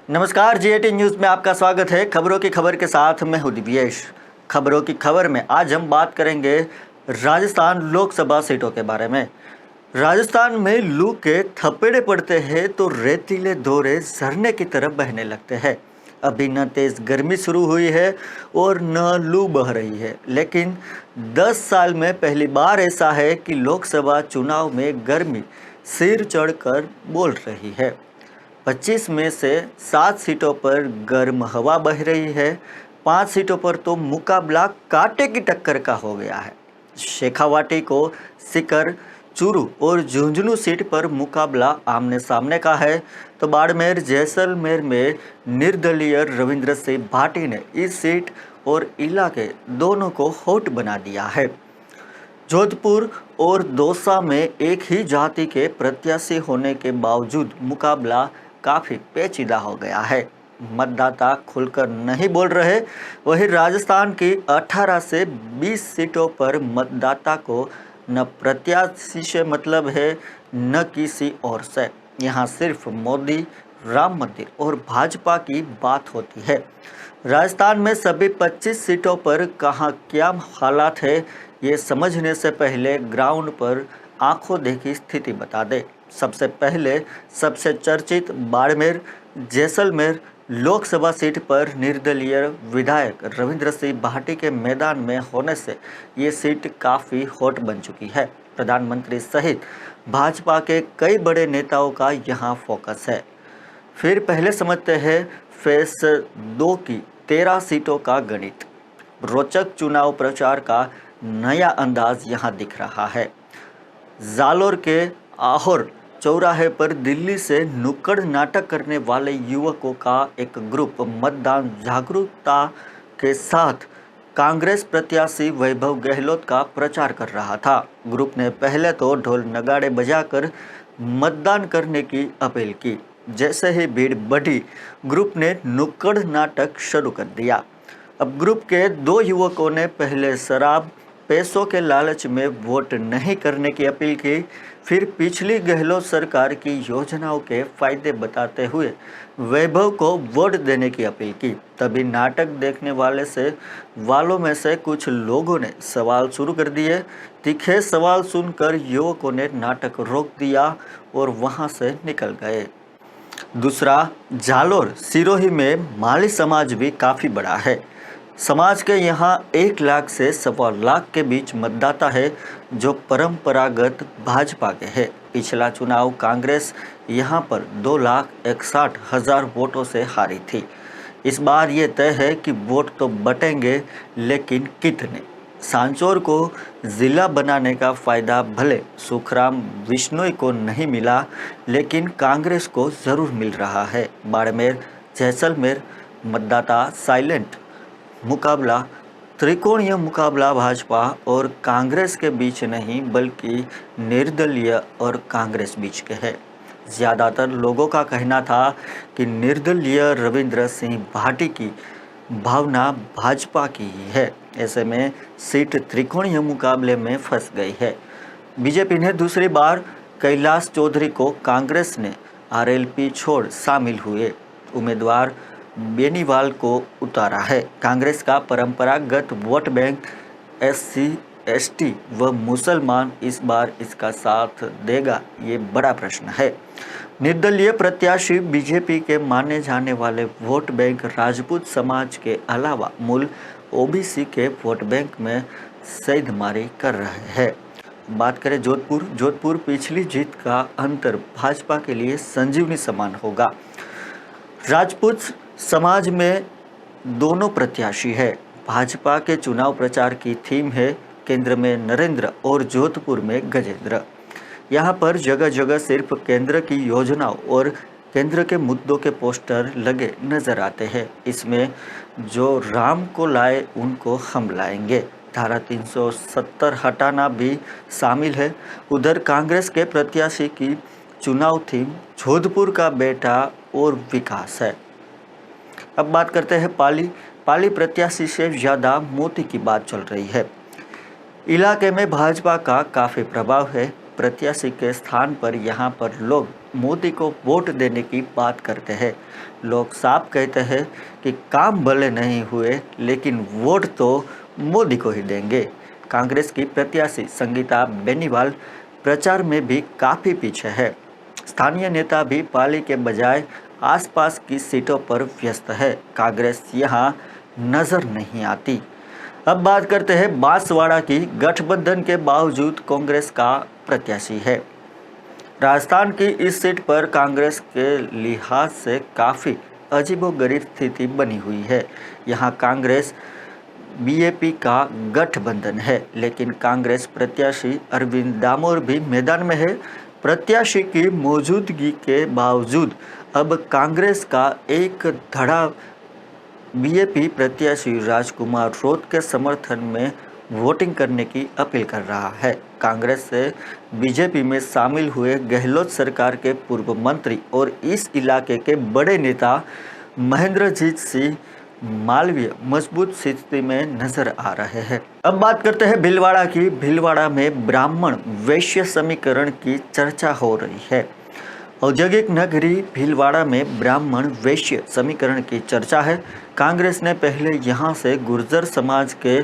नमस्कार, जी18 न्यूज़ में आपका स्वागत है। खबरों की खबर के साथ मैं हूं दिव्येश। खबरों की खबर में आज हम बात करेंगे राजस्थान लोकसभा सीटों के बारे में। राजस्थान में लू के थपेड़े पड़ते हैं तो रेतीले दौरे झरने की तरफ बहने लगते हैं। अभी न तेज गर्मी शुरू हुई है और न लू बह रही है, लेकिन 10 साल में पहली बार ऐसा है कि लोकसभा चुनाव में गर्मी सिर चढ़कर बोल रही है। 25 में से 7 सीटों पर गर्म हवा बह रही है। 5 सीटों पर तो मुकाबला कांटे की टक्कर का हो गया है। शेखावाटी को सीकर, चूरू और झुंझुनू सीट पर मुकाबला आमने सामने का है, तो बाड़मेर जैसलमेर में निर्दलीय रविंद्र सिंह भाटी ने इस सीट और इलाके दोनों को हॉट बना दिया है। जोधपुर और दौसा में एक ही जाति के प्रत्याशी होने के बावजूद मुकाबला काफी पेचीदा हो गया है। मतदाता खुलकर नहीं बोल रहे। वहीं राजस्थान की 18 से 20 सीटों पर मतदाता को न प्रत्याशी से मतलब है, न किसी और से। यहाँ सिर्फ मोदी, राम मंदिर और भाजपा की बात होती है। राजस्थान में सभी 25 सीटों पर कहाँ क्या हालात है, ये समझने से पहले ग्राउंड पर आंखों देखी स्थिति बता दे। सबसे पहले सबसे चर्चित बाड़मेर जैसलमेर लोकसभा सीट पर निर्दलीय विधायक रविंद्र सिंह भाटी के मैदान में होने से ये सीट काफ़ी हॉट बन चुकी है। प्रधानमंत्री सहित भाजपा के कई बड़े नेताओं का यहाँ फोकस है। फिर पहले समझते हैं फेज 2 की 13 सीटों का गणित। रोचक चुनाव प्रचार का नया अंदाज यहाँ दिख रहा है। जालोर के आहोर चौराहे पर दिल्ली से नुक्कड़ नाटक करने वाले युवकों का एक ग्रुप मतदान जागरूकता के साथ कांग्रेस प्रत्याशी वैभव गहलोत का प्रचार कर रहा था। ग्रुप ने पहले तो ढोल नगाड़े बजाकर मतदान करने की अपील की। जैसे ही भीड़ बढ़ी, ग्रुप ने नुक्कड़ नाटक शुरू कर दिया। अब ग्रुप के 2 युवकों ने पहले शराब, पैसों के लालच में वोट नहीं करने की अपील की, फिर पिछली गहलोत सरकार की योजनाओं के फायदे बताते हुए वैभव को वोट देने की अपील की। तभी नाटक देखने वालों में से कुछ लोगों ने सवाल शुरू कर दिए। तीखे सवाल सुनकर युवकों ने नाटक रोक दिया और वहां से निकल गए। दूसरा, जालोर सिरोही में माली समाज भी काफ़ी बड़ा है। समाज के यहाँ 1 लाख से 1.25 लाख के बीच मतदाता है, जो परंपरागत भाजपा के हैं। पिछला चुनाव कांग्रेस यहाँ पर 2,61,000 वोटों से हारी थी। इस बार ये तय है कि वोट तो बटेंगे, लेकिन कितने। सांचौर को जिला बनाने का फायदा भले सुखराम बिश्नोई को नहीं मिला, लेकिन कांग्रेस को ज़रूर मिल रहा है। बाड़मेर जैसलमेर मतदाता साइलेंट मुकाबला, त्रिकोणीय मुकाबला भाजपा और कांग्रेस के बीच नहीं, बल्कि निर्दलीय और कांग्रेस बीच के है। ज़्यादातर लोगों का कहना था कि निर्दलीय रविंद्र सिंह भाटी की भावना भाजपा की ही है। ऐसे में सीट त्रिकोणीय मुकाबले में फंस गई है। बीजेपी ने दूसरी बार कैलाश चौधरी को, कांग्रेस ने आरएलपी छोड़ शामिल हुए उम्मीदवार बेनीवाल को उतारा है। कांग्रेस का परंपरागत वोट बैंक SC ST व मुसलमान इस बार इसका साथ देगा, ये बड़ा प्रश्न है। निर्दलीय प्रत्याशी बीजेपी के माने जाने वाले वोट बैंक राजपूत समाज के अलावा मूल OBC के वोट बैंक में सेंधमारी कर रहे हैं। बात करें जोधपुर पिछली जीत का अंतर भाजपा के लिए संजीवनी समान होगा। राजपूत समाज में दोनों प्रत्याशी है। भाजपा के चुनाव प्रचार की थीम है केंद्र में नरेंद्र और जोधपुर में गजेंद्र। यहाँ पर जगह जगह सिर्फ केंद्र की योजनाओं और केंद्र के मुद्दों के पोस्टर लगे नजर आते हैं। इसमें जो राम को लाए उनको हम लाएंगे, धारा 370 हटाना भी शामिल है। उधर कांग्रेस के प्रत्याशी की चुनाव थीम जोधपुर का बेटा और विकास है। अब बात करते हैं पाली प्रत्याशी से ज़्यादा मोती की बात चल रही है। इलाके में भाजपा का काफ़ी प्रभाव है। प्रत्याशी के स्थान पर यहाँ पर लोग मोदी को वोट देने की बात करते हैं। लोग साफ कहते हैं कि काम भले नहीं हुए लेकिन वोट तो मोदी को ही देंगे। कांग्रेस की प्रत्याशी संगीता बेनीवाल प्रचार में भी काफ़ी पीछे है। स्थानीय नेता भी पाली के बजाय आसपास की सीटों पर व्यस्त है। कांग्रेस यहाँ नजर नहीं आती। अब बात करते हैं बांसवाड़ा की। गठबंधन के बावजूद कांग्रेस का प्रत्याशी है। राजस्थान की इस सीट पर कांग्रेस के लिहाज से काफ़ी अजीबोगरीब स्थिति बनी हुई है। यहाँ कांग्रेस बीजेपी का गठबंधन है, लेकिन कांग्रेस प्रत्याशी अरविंद दामोर भी मैदान में है। प्रत्याशी की मौजूदगी के बावजूद अब कांग्रेस का एक धड़ा बीजेपी प्रत्याशी राजकुमार रोत के समर्थन में वोटिंग करने की अपील कर रहा है। कांग्रेस से बीजेपी में शामिल हुए गहलोत सरकार के पूर्व मंत्री और इस इलाके के बड़े नेता महेंद्रजीत सिंह मालवीय मजबूत स्थिति में नजर आ रहे हैं। अब बात करते हैं भीलवाड़ा की। भीलवाड़ा में ब्राह्मण वैश्य समीकरण की चर्चा हो रही है। औद्योगिक नगरी भीलवाड़ा में ब्राह्मण वैश्य समीकरण की चर्चा है। कांग्रेस ने पहले यहां से गुर्जर समाज के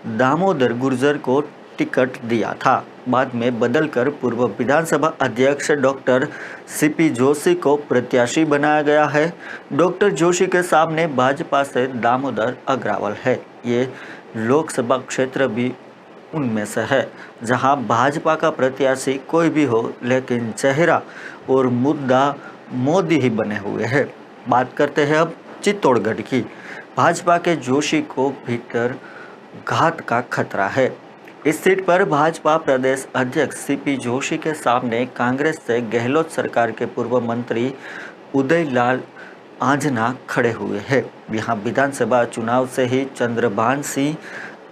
दामोदर गुर्जर को टिकट दिया था। बाद में बदलकर पूर्व विधानसभा अध्यक्ष डॉक्टर सीपी जोशी को प्रत्याशी बनाया गया है। डॉक्टर जोशी के सामने भाजपा से दामोदर अग्रवाल है। ये लोकसभा क्षेत्र भी उनमें से है जहां भाजपा का प्रत्याशी कोई भी हो, लेकिन चेहरा और मुद्दा मोदी ही बने हुए हैं। बात करते हैं अब चित्तौड़गढ़ की। भाजपा के जोशी को भीतर घात का खतरा है। इस सीट पर भाजपा प्रदेश अध्यक्ष सीपी जोशी के सामने कांग्रेस से गहलोत सरकार के पूर्व मंत्री उदयलाल आंजना खड़े हुए हैं। यहाँ विधानसभा चुनाव से ही चंद्रभान सिंह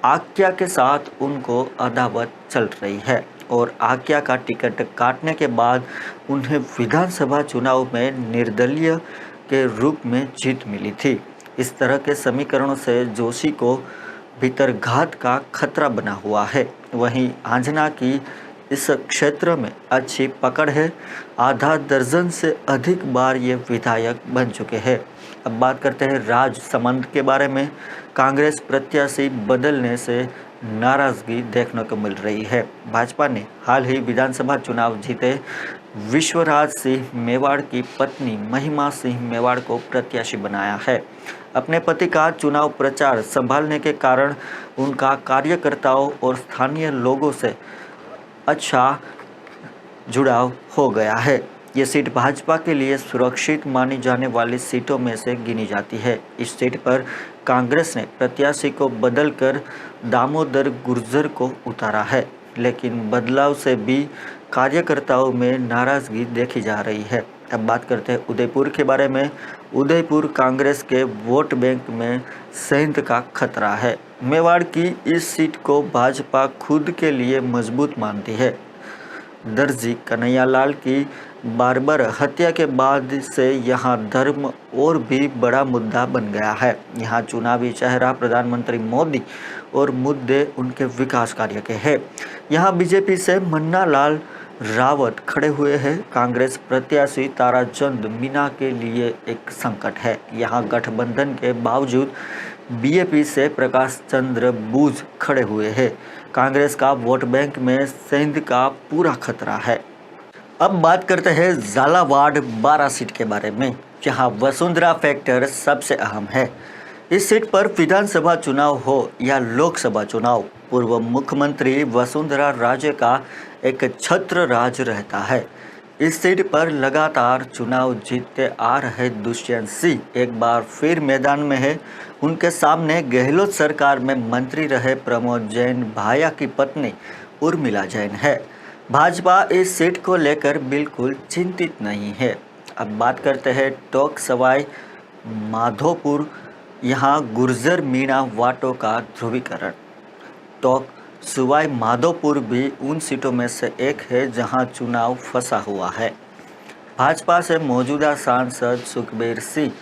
आक्या के साथ उनको अदावत चल रही है और आक्या का टिकट काटने के बाद उन्हें विधानसभा चुनाव में निर्दलीय के रूप में जीत मिली थी। इस तरह के समीकरणों से जोशी को भीतर घात का खतरा बना हुआ है। वहीं आंजना की इस क्षेत्र में अच्छी पकड़ है। आधा दर्जन से अधिक बार ये विधायक बन चुके हैं। अब बात करते हैं राजसमंद के बारे में। कांग्रेस प्रत्याशी बदलने से नाराजगी देखने को मिल रही है। भाजपा ने हाल ही विधानसभा चुनाव जीते विश्वराज सिंह मेवाड़ की पत्नी महिमा सिंह मेवाड़ को प्रत्याशी बनाया है। अपने पति का चुनाव प्रचार संभालने के कारण उनका कार्यकर्ताओं और स्थानीय लोगों से अच्छा जुड़ाव हो गया है। ये सीट भाजपा के लिए सुरक्षित मानी जाने वाली सीटों में से गिनी जाती है। इस सीट पर कांग्रेस ने प्रत्याशी को बदलकर दामोदर गुर्जर को उतारा है, लेकिन बदलाव से भी कार्यकर्ताओं में नाराजगी देखी जा रही है। अब बात करते हैं उदयपुर के बारे में। उदयपुर कांग्रेस के वोट बैंक में सेंध का खतरा है। मेवाड़ की इस सीट को भाजपा खुद के लिए मजबूत मानती है। दर्जी कन्हैयालाल की बार्बर हत्या के बाद से यहाँ धर्म और भी बड़ा मुद्दा बन गया है। यहाँ चुनावी चेहरा प्रधानमंत्री मोदी और मुद्दे उनके विकास कार्य के हैं। यहाँ बीजेपी से मन्ना लाल रावत खड़े हुए हैं। कांग्रेस प्रत्याशी ताराचंद मीना के लिए एक संकट है। यहाँ गठबंधन के बावजूद बीजेपी से प्रकाश चंद्र बूझ खड़े हुए हैं। कांग्रेस का वोट बैंक में सेंध का पूरा खतरा है। अब बात करते हैं झालावाड़ 12 सीट के बारे में, जहां वसुंधरा फैक्टर सबसे अहम है। इस सीट पर विधानसभा चुनाव हो या लोकसभा चुनाव, पूर्व मुख्यमंत्री वसुंधरा राजे का एक छत्र राज रहता है। इस सीट पर लगातार चुनाव जीतते आ रहे दुष्यंत सिंह एक बार फिर मैदान में है। उनके सामने गहलोत सरकार में मंत्री रहे प्रमोद जैन भाया की पत्नी उर्मिला जैन है। भाजपा इस सीट को लेकर बिल्कुल चिंतित नहीं है। अब बात करते हैं टोंक सवाई माधोपुर। यहाँ गुर्जर मीणा वाटों का ध्रुवीकरण। टोंक सवाई माधोपुर भी उन सीटों में से एक है जहां चुनाव फंसा हुआ है। भाजपा से मौजूदा सांसद सुखबीर सिंह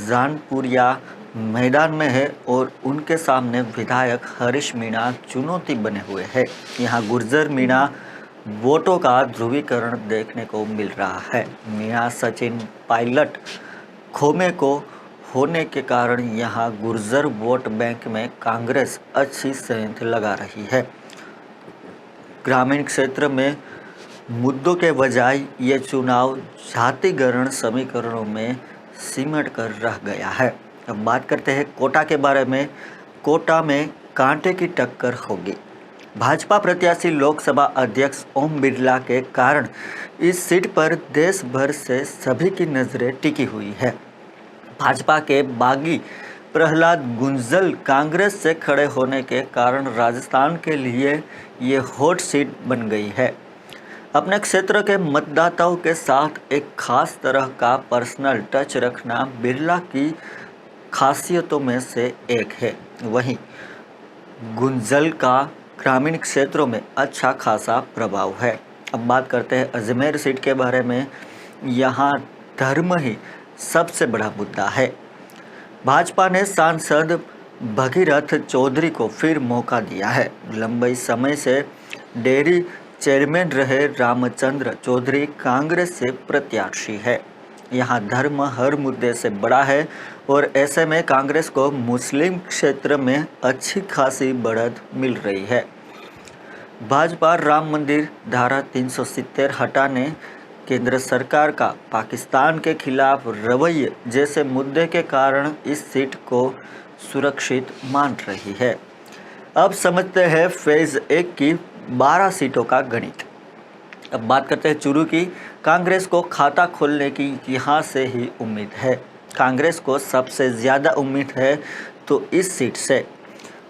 जानपुरिया मैदान में है और उनके सामने विधायक हरीश मीणा चुनौती बने हुए हैं। यहाँ गुर्जर मीणा वोटों का ध्रुवीकरण देखने को मिल रहा है। मियां सचिन पायलट खोमे को होने के कारण यहां गुर्जर वोट बैंक में कांग्रेस अच्छी सेंध लगा रही है। ग्रामीण क्षेत्र में मुद्दों के बजाय ये चुनाव जातिगणना समीकरणों में सिमट कर रह गया है। अब बात करते हैं कोटा के बारे में। कोटा में कांटे की टक्कर होगी। भाजपा प्रत्याशी लोकसभा अध्यक्ष ओम बिरला के कारण इस सीट पर देश भर से सभी की नजरें टिकी हुई है। भाजपा के बागी प्रहलाद गुंजल कांग्रेस से खड़े होने के कारण राजस्थान के लिए ये हॉट सीट बन गई है। अपने क्षेत्र के मतदाताओं के साथ एक खास तरह का पर्सनल टच रखना बिरला की खासियतों में से एक है। वहीं गुंजल का ग्रामीण क्षेत्रों में अच्छा खासा प्रभाव है। अब बात करते हैं अजमेर सीट के बारे में। यहाँ धर्म ही सबसे बड़ा मुद्दा है। भाजपा ने सांसद भगीरथ चौधरी को फिर मौका दिया है। लंबे समय से डेयरी चेयरमैन रहे रामचंद्र चौधरी कांग्रेस से प्रत्याशी है। यहाँ धर्म हर मुद्दे से बड़ा है और ऐसे में कांग्रेस को मुस्लिम क्षेत्र में अच्छी खासी बढ़त मिल रही है। भाजपा राम मंदिर धारा 370 हटाने, केंद्र सरकार का पाकिस्तान के खिलाफ रवैये जैसे मुद्दे के कारण इस सीट को सुरक्षित मान रही है। अब समझते हैं फेज 1 की 12 सीटों का गणित। अब बात करते हैं चुरू की। कांग्रेस को खाता खोलने की यहाँ से ही उम्मीद है। कांग्रेस को सबसे ज़्यादा उम्मीद है तो इस सीट से।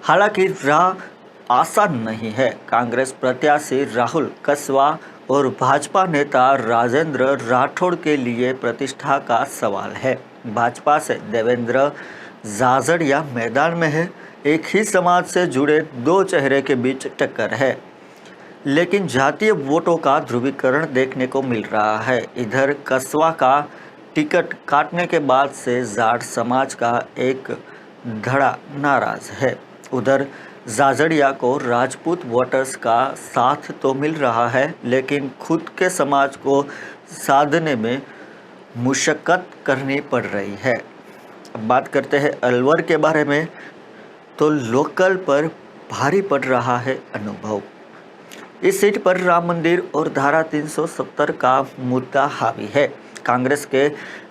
हालांकि राह आसान नहीं है। कांग्रेस प्रत्याशी राहुल कसवा और भाजपा नेता राजेंद्र राठौड़ के लिए प्रतिष्ठा का सवाल है। भाजपा से देवेंद्र झाझड़िया मैदान में है। एक ही समाज से जुड़े दो चेहरे के बीच टक्कर है, लेकिन जातीय वोटों का ध्रुवीकरण देखने को मिल रहा है। इधर कसवा का टिकट काटने के बाद से जाट समाज का एक धड़ा नाराज है। उधर झाझड़िया को राजपूत वोटर्स का साथ तो मिल रहा है, लेकिन खुद के समाज को साधने में मुशक्कत करनी पड़ रही है। अब बात करते हैं अलवर के बारे में। तो लोकल पर भारी पड़ रहा है अनुभव। इस सीट पर राम मंदिर और धारा 370 का मुद्दा हावी है। कांग्रेस के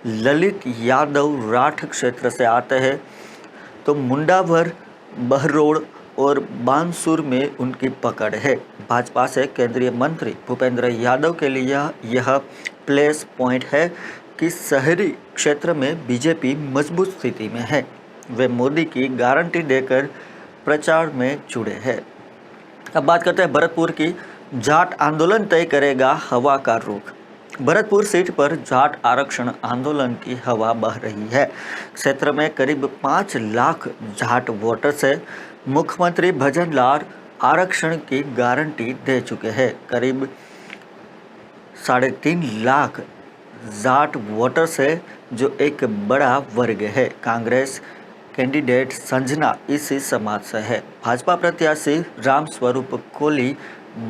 ललित यादव राठ क्षेत्र से आते हैं तो मुंडावर, बहरोड़ और बानसूर में उनकी पकड़ है। भाजपा से केंद्रीय मंत्री भूपेंद्र यादव के लिए यह प्लेस पॉइंट है कि शहरी क्षेत्र में बीजेपी मजबूत स्थिति में है। वे मोदी की गारंटी देकर प्रचार में जुड़े हैं। अब बात करते हैं भरतपुर की। जाट आंदोलन तय करेगा हवा का रुख। भरतपुर सीट पर जाट आरक्षण आंदोलन की हवा बह रही है। क्षेत्र में करीब 5 लाख जाट वोटर्स है। मुख्यमंत्री भजन लाल आरक्षण की गारंटी दे चुके हैं। करीब 3.5 लाख जाट वोटर्स है, जो एक बड़ा वर्ग है। कांग्रेस कैंडिडेट संजना इसी समाज से है। भाजपा प्रत्याशी रामस्वरूप कोली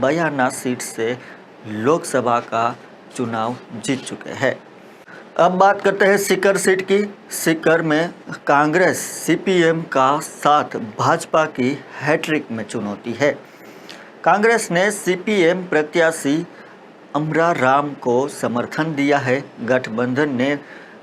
बयाना सीट से लोकसभा का चुनाव जीत चुके हैं। अब बात करते हैं सीकर सीट की। सीकर में कांग्रेस सीपीएम का साथ भाजपा की हैट्रिक में चुनौती है। कांग्रेस ने सीपीएम प्रत्याशी अमरा राम को समर्थन दिया है। गठबंधन ने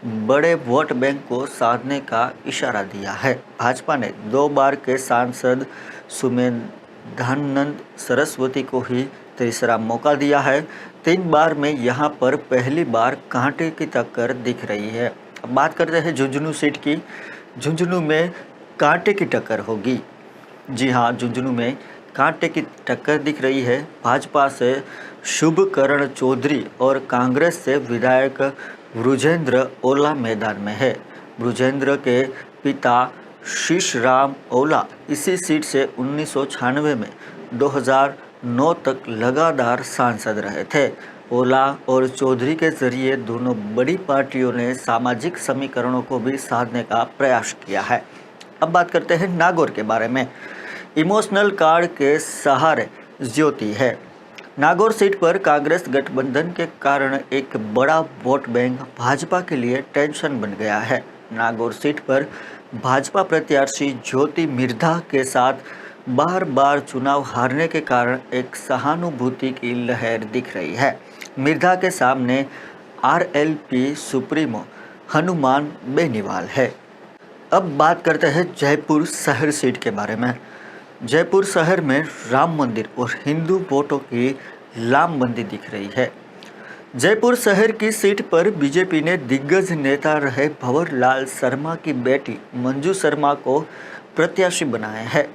बड़े वोट बैंक को साधने का इशारा दिया है। भाजपा ने 2 बार के सांसद सुमेधानंद सरस्वती को ही तीसरा मौका दिया है। 3 बार में यहां पर पहली बार कांटे की टक्कर दिख रही है। अब बात करते हैं झुंझुनू सीट की। झुंझुनू में कांटे की टक्कर होगी। जी हां, झुंझुनू में कांटे की टक्कर दिख रही है। भाजपा से शुभकरण चौधरी और कांग्रेस से विधायक बृजेंद्र ओला मैदान में है। बृजेंद्र के पिता शीशराम ओला इसी सीट से 1996 में 2009 तक लगातार सांसद रहे थे। ओला और चौधरी के जरिए दोनों बड़ी पार्टियों ने सामाजिक समीकरणों को भी साधने का प्रयास किया है। अब बात करते हैं नागौर के बारे में। इमोशनल कार्ड के सहारे ज्योति है। नागौर सीट पर कांग्रेस गठबंधन के कारण एक बड़ा वोट बैंक भाजपा के लिए टेंशन बन गया है। नागौर सीट पर भाजपा प्रत्याशी ज्योति मिर्धा के साथ बार बार चुनाव हारने के कारण एक सहानुभूति की लहर दिख रही है। मिर्धा के सामने आरएलपी सुप्रीमो हनुमान बेनीवाल है। अब बात करते हैं जयपुर शहर सीट के बारे में। जयपुर शहर में राम मंदिर और हिंदू वोटों की लामबंदी दिख रही है। जयपुर शहर की सीट पर बीजेपी ने दिग्गज नेता रहे भंवर लाल शर्मा की बेटी मंजू शर्मा को प्रत्याशी बनाया है।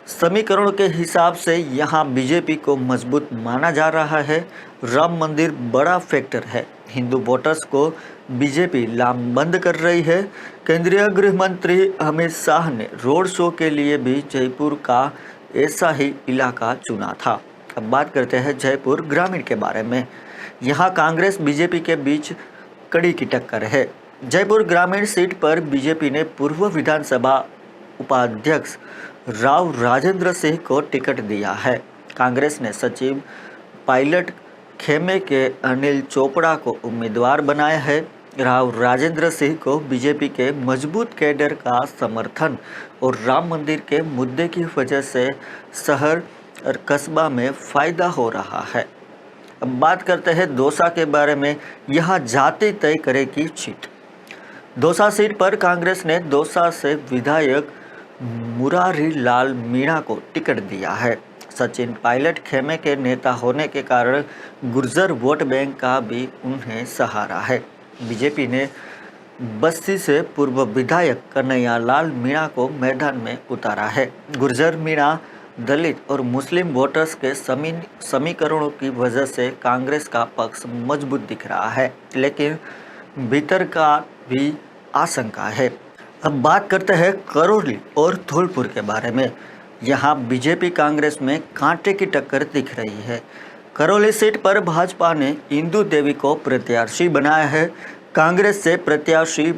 समीकरणों के हिसाब से यहां बीजेपी को मजबूत माना जा रहा है। राम मंदिर बड़ा फैक्टर है। हिंदू वोटर्स को बीजेपी लामबंद कर रही है। केंद्रीय गृह मंत्री अमित शाह ने रोड शो के लिए भी जयपुर का ऐसा ही इलाका चुना था। अब बात करते हैं जयपुर ग्रामीण के बारे में। यहां कांग्रेस बीजेपी के बीच कड़ी की टक्कर है। जयपुर ग्रामीण सीट पर बीजेपी ने पूर्व विधानसभा उपाध्यक्ष राव राजेंद्र सिंह को टिकट दिया है। कांग्रेस ने सचिव पायलट खेमे के अनिल चोपड़ा को उम्मीदवार बनाया है। राव राजेंद्र सिंह को बीजेपी के मजबूत कैडर का समर्थन और राम मंदिर के मुद्दे की वजह से शहर और कस्बा में फायदा हो रहा है। अब बात करते हैं दौसा के बारे में। यहाँ जाति तय करेगी सीट। दौसा सीट पर कांग्रेस ने दौसा से विधायक मुरारी लाल मीणा को टिकट दिया है। सचिन पायलट खेमे के नेता होने के कारण गुर्जर वोट बैंक का भी उन्हें सहारा है। बीजेपी ने बस्ती से पूर्व विधायक कन्हैया लाल मीणा को मैदान में उतारा है। गुर्जर मीणा दलित और मुस्लिम वोटर्स के समीकरणों की वजह से कांग्रेस का पक्ष मजबूत दिख रहा है, लेकिन भीतर का भी आशंका है। अब बात करते हैं करौली और धौलपुर के बारे में। यहाँ बीजेपी कांग्रेस में कांटे की टक्कर दिख रही है। करौली सीट पर भाजपा ने इंदु देवी को प्रत्याशी बनाया है। कांग्रेस से प्रत्याशी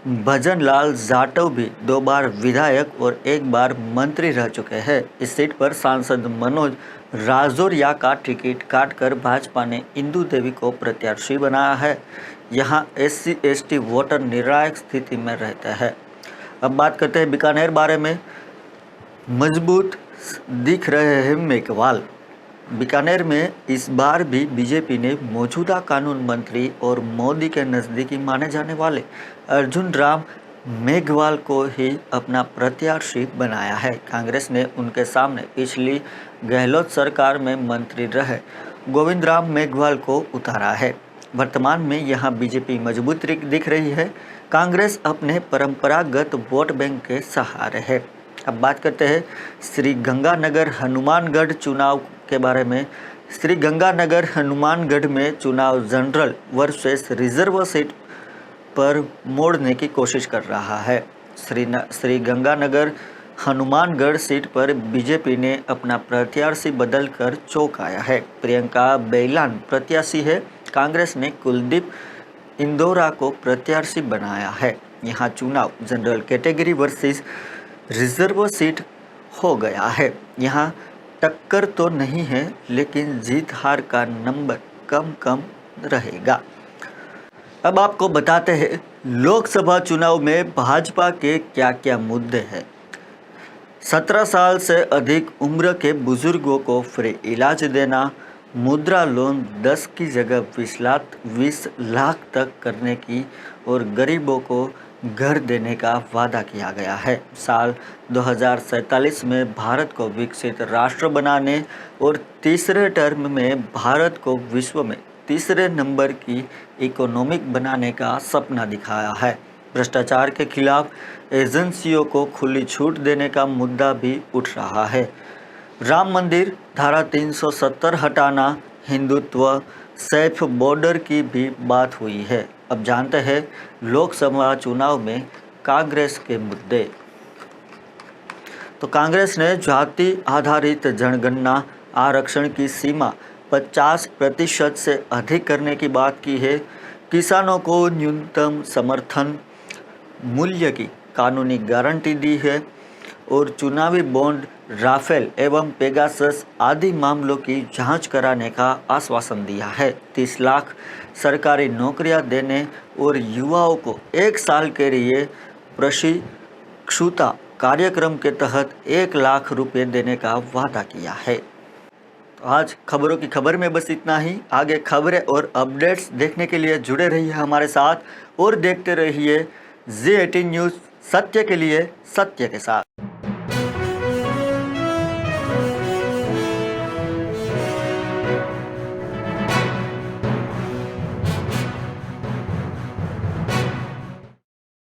भजन लाल जाटव भी 2 बार विधायक और 1 बार मंत्री रह चुके हैं। इस सीट पर सांसद मनोज राजौरिया का टिकट काटकर भाजपा ने इंदु देवी को प्रत्याशी बनाया है। यहाँ SC/ST वोटर निर्णायक स्थिति में रहते हैं। अब बात करते हैं बीकानेर बारे में। मजबूत दिख रहे हैं मेघवाल। बीकानेर में इस बार भी बीजेपी ने मौजूदा कानून मंत्री और मोदी के नज़दीकी माने जाने वाले अर्जुन राम मेघवाल को ही अपना प्रत्याशी बनाया है। कांग्रेस ने उनके सामने पिछली गहलोत सरकार में मंत्री रहे गोविंद राम मेघवाल को उतारा है। वर्तमान में यहां बीजेपी मजबूत दिख रही है। कांग्रेस अपने परंपरागत वोट बैंक के सहारे है। अब बात करते हैं श्री गंगानगर हनुमानगढ़ चुनाव के बारे में। श्री गंगानगर हनुमानगढ़ में चुनाव जनरल वर्सेस रिजर्व सीट पर मोड़ने की कोशिश कर रहा है। श्री गंगानगर हनुमानगढ़ सीट पर बीजेपी ने अपना प्रत्याशी बदलकर चौंकाया है। प्रियंका बैलान प्रत्याशी है। कांग्रेस ने कुलदीप इंदौरा को प्रत्याशी बनाया है। यहाँ चुनाव general category versus reserve seat हो गया है। यहाँ टक्कर तो नहीं है, लेकिन जीत हार का नंबर कम रहेगा। अब आपको बताते हैं लोकसभा चुनाव में भाजपा के क्या क्या मुद्दे हैं। 17 साल से अधिक उम्र के बुजुर्गों को फ्री इलाज देना, मुद्रा लोन 10 की जगह 20 लाख तक करने की और गरीबों को घर देने का वादा किया गया है। साल 2047 में भारत को विकसित राष्ट्र बनाने और तीसरे टर्म में भारत को विश्व में तीसरे नंबर की इकोनॉमिक बनाने का सपना दिखाया है। भ्रष्टाचार के खिलाफ एजेंसियों को खुली छूट देने का मुद्दा भी उठ रहा है। राम मंदिर, धारा 370 हटाना, हिंदुत्व, सेफ बॉर्डर की भी बात हुई है। अब जानते हैं लोकसभा चुनाव में कांग्रेस के मुद्दे। तो कांग्रेस ने जाति आधारित जनगणना आरक्षण की सीमा 50% से अधिक करने की बात की है। किसानों को न्यूनतम समर्थन मूल्य की कानूनी गारंटी दी है और चुनावी बॉन्ड राफेल एवं पेगासस आदि मामलों की जांच कराने का आश्वासन दिया है। 30 लाख सरकारी नौकरियां देने और युवाओं को 1 साल के लिए प्रशिक्षुता कार्यक्रम के तहत 1 लाख रुपए देने का वादा किया है। तो आज खबरों की खबर में बस इतना ही। आगे खबरें और अपडेट्स देखने के लिए जुड़े रहिए हमारे साथ और देखते रहिए G18 न्यूज़, सत्य के लिए सत्य के साथ।